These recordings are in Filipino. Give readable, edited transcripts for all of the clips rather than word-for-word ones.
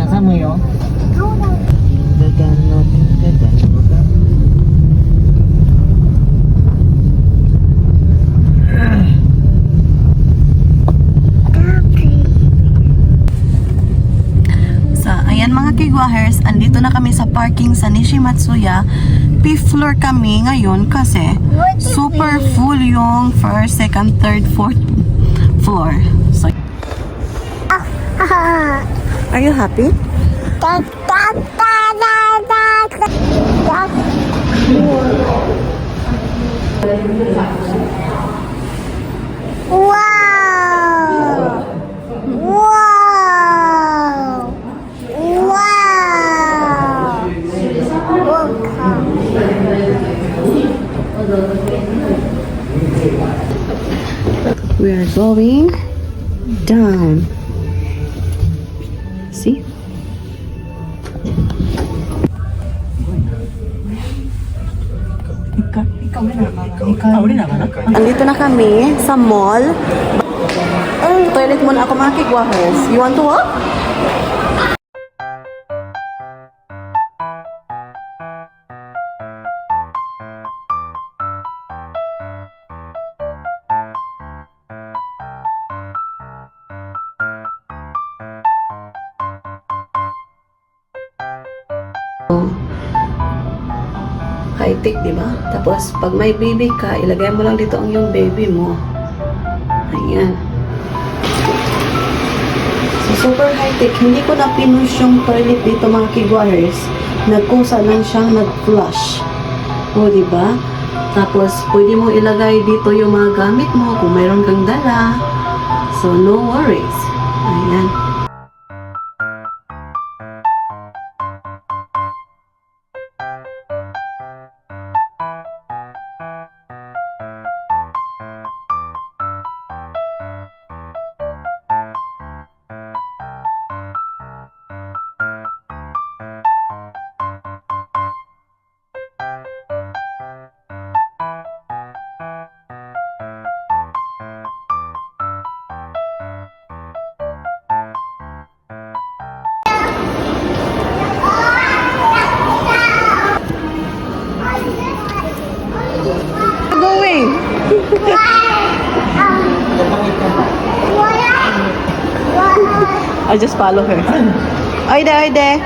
寒いよ。Ayan mga kigwahers, andito na kami sa parking sa Nishimatsuya. 5th floor kami ngayon kasi super full yung first, second, third, fourth floor. So, are you happy? Wow! Wow! Wow! We are going down. See? Andito na kami sa mall. Toilet muna ako mga kigwahers. You want to walk? High-tech, di ba? Tapos, pag may baby ka, ilagay mo lang dito ang yung baby mo. Ayan. So, super high-tech. Hindi ko na pinush yung toilet dito, mga kigwahers. Nagkusa lang siyang nag-flush. O, di ba? Tapos, pwede mo ilagay dito yung mga gamit mo kung mayroon kang dala. So, no worries. Ayan. Going. I just follow her. Ay de.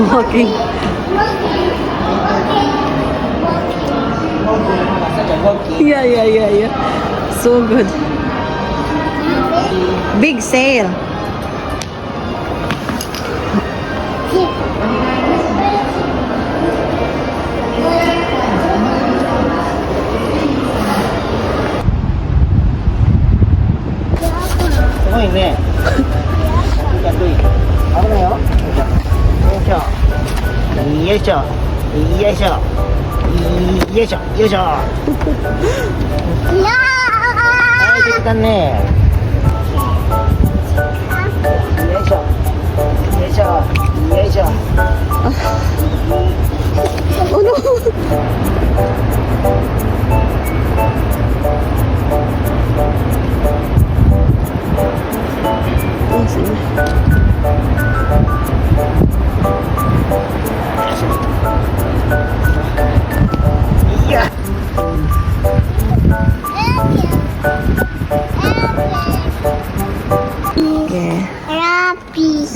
Walking. Yeah. So good. Big sale. Oh no!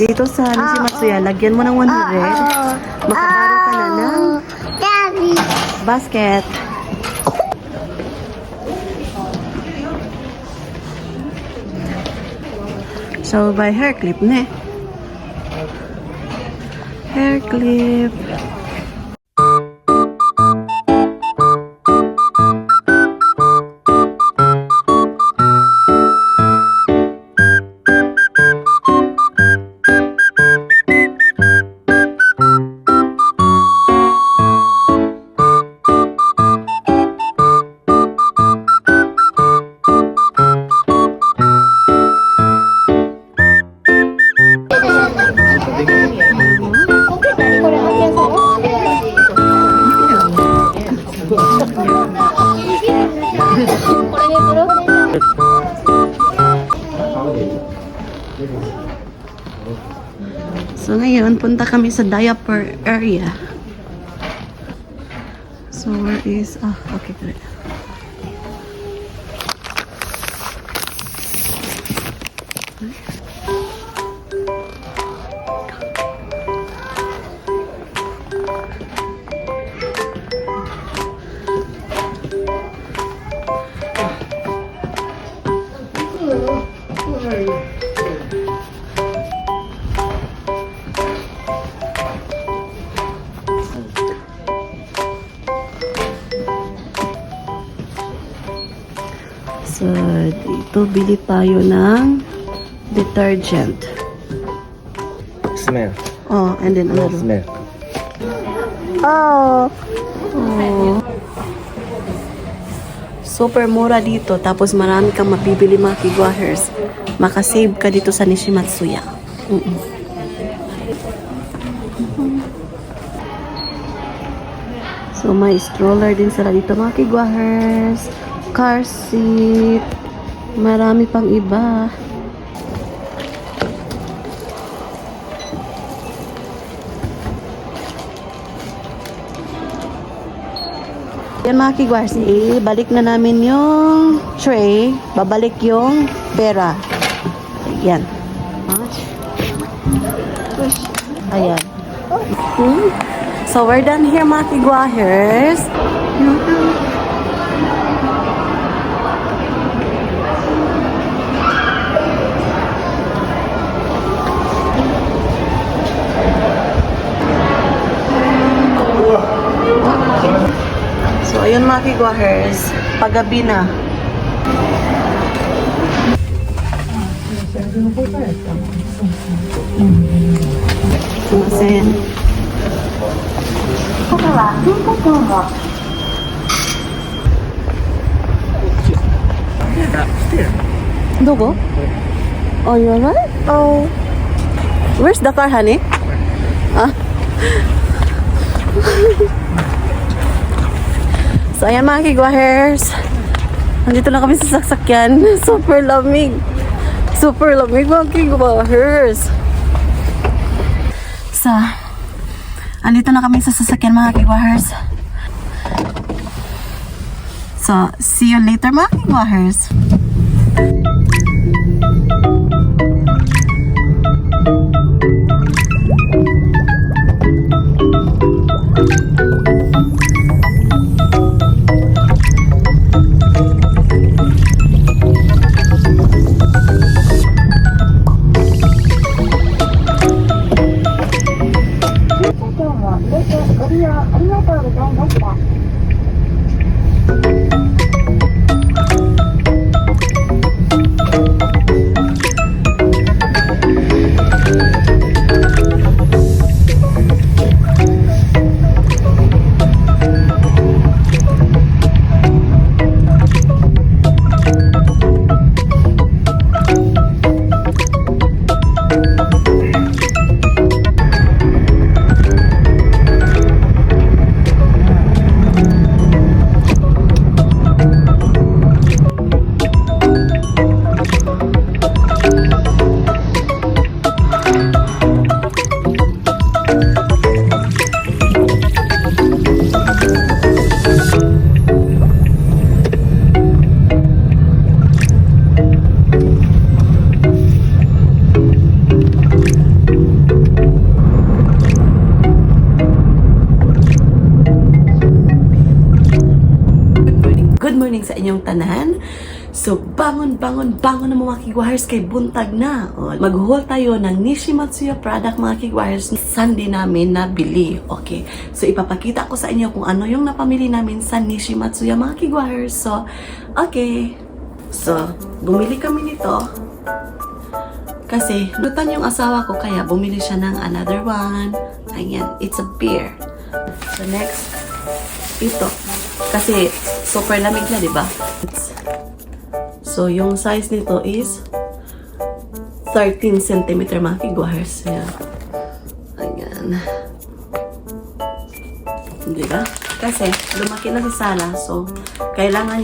Dito sa Nishimatsuya, lagyan mo ng 100. Makaharo ka na ng basket. So, by hair clip na. Hair clip. So ngayon, punta kami sa diaper area. So where is... Ah, okay, great. So, dito bili tayo ng detergent. Smell. Oh, and then another. Smell. Oh. Oh. Super mura dito. Tapos marami kang mabibili mga kigwahers. Makasave ka dito sa Nishimatsuya. So, may stroller din sila dito mga kigwahers. Car seat. Marami pang iba. Yan mga kigwahers, balik na namin yung tray. Babalik yung pera. Ayan. Ayan. So, we're done here mga kigwahers. So, ayun mga kigwahers, paggabi na. Sumasen. Dogo? Oh, you're right? Oh. Where's the car, honey? Ah? So, ayan mga kigwahers. Nandito na kami sa sasakyan. Super lamig. Super lamig mga kigwahers. So, andito na kami sa sasakyan mga kigwahers. So, see you later mga kigwahers. Good morning sa inyong tanan. So, bangon na mga kigwahers kay buntag na. Mag-haul tayo ng Nishimatsuya product mga kigwahers Sunday namin na bili. Okay. So, ipapakita ko sa inyo kung ano yung napamili namin sa Nishimatsuya mga kigwahers. So, okay. So, bumili kami nito. Kasi, lutan yung asawa ko kaya bumili siya ng another one. Ayan. It's a beer. So, next. Ito. Kasi, super lamig na, di ba? So, yung size nito is 13 cm mga kigwahers. Ayan. Ayan. Di ba? Kasi, lumaki na si Sarah. So, kailangan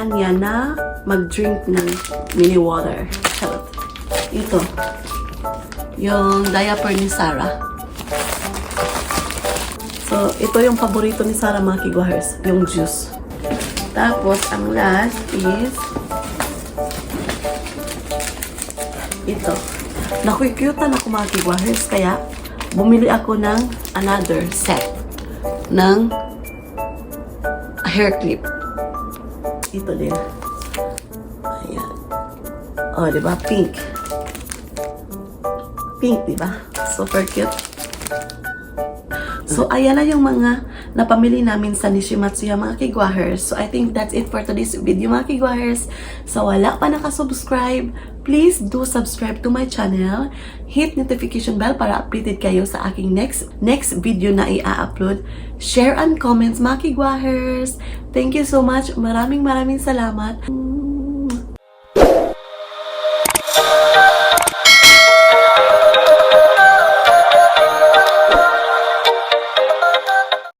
niya na mag-drink ng mini water. Ito. yung diaper ni Sarah. So, ito yung paborito ni Sarah, mga kigwahers, yung juice. Tapos, ang last is ito. Naku-cute na ako, mga kigwahers, kaya bumili ako ng another set ng hair clip. Ito din. Ayan. Oh, di ba? Pink. Pink, di ba? Super cute. So, ayan na yung mga napamili namin sa Nishimatsuya, mga kigwahers. So, I think that's it for today's video, mga kigwahers. So, wala pa nakasubscribe, please do subscribe to my channel. Hit notification bell para updated kayo sa aking next video na i-upload. Share and comments, mga kigwahers. Thank you so much. Maraming salamat.